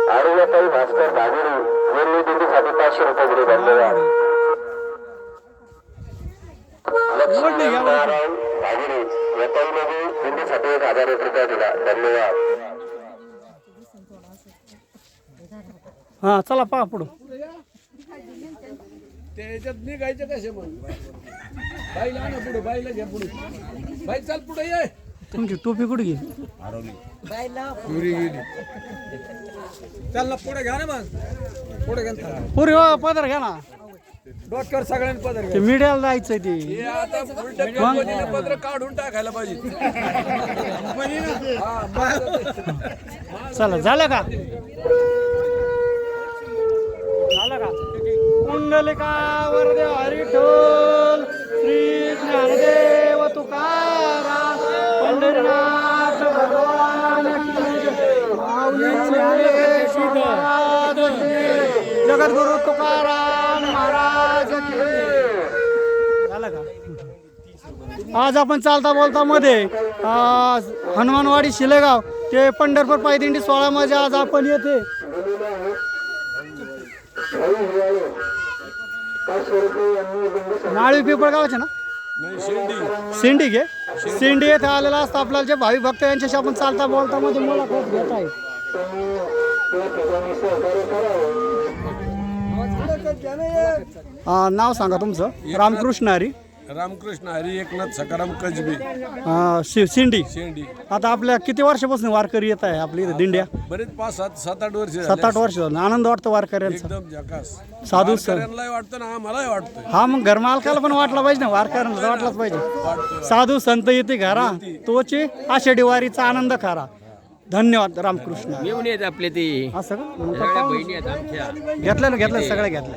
आडुयाताई भास्कर भागिरे यांनी दिंडीसाठी 500 रुपये दिले. धन्यवाद. लक्ष्मी नारायण भागिरे या ताईने दिंडीसाठी 1000 रुपये दिला. धन्यवाद. हा चला पहा पुढं. त्याच्यात निघायचं कसे मग? बाईला ना पुढे, बाईला घ्या पुढे. बाई चाल पुढे ये. तुमची टोपी कुठे गेली? पुरी गेली. चल ना पुढे घ्या ना मग. पुढे घ्या ना. पुरी हो पदर घ्या ना. डोक्यावर सगळ्यांनी पदर ते घ्या. मीडियाला जायचंय ते. हे आता उलट कंपनीने पदर काढून टाकायला पाहिजे. हा, मग चला झालं का? झालं का? कुंडलिका वरदे हरिठोल श्री ज्ञानदेव तुकाराम पंढरीनाथ भगवान की जय. माऊली ज्ञानेश्वर महाराज की, जगद्गुरु तुकाराम महाराज की जय. झालं का? आज आपण चालता बोलता मध्ये हनुमानवाडी शिलेगाव ते पंढरपूर पायदिंडी 16 मध्ये आज आपण येथे नाळी पिंपळगावचे ना सिंडी घे सिंडी येथे आलेला असता आपल्याला जे भाविक भक्त यांच्याशी आपण चालता बोलता मध्ये मुलाखत घेत आहे. नाव सांगा तुमचं? रामकृष्ण हरी. रामकृष्ण हरी एकनाथ सकाराम कजबी सिंडी. शेंडी. आता आपल्या किती वर्षापासून वारकरी येत आहे आपल्या इथे दिंड्या? बरेच 5-7-8 वर्ष झाले. 7-8 वर्ष झालं. आनंद वाटतो वारकऱ्यांचा. एकदम झकास. साधू वारकऱ्यांनाही वाटतं ना, मलाही वाटतं. हा मग घरमालकाला पण वाटला पाहिजे ना, वारकऱ्यांना वाटलाच पाहिजे. साधू संत येते घरा तोची आषाढी वारीचा आनंद खरा. धन्यवाद. रामकृष्ण. घेऊन येत आपले ते असं का? सगळ्या बहिणी आहेत आमच्या. घेतलं सगळ्या घेतलं.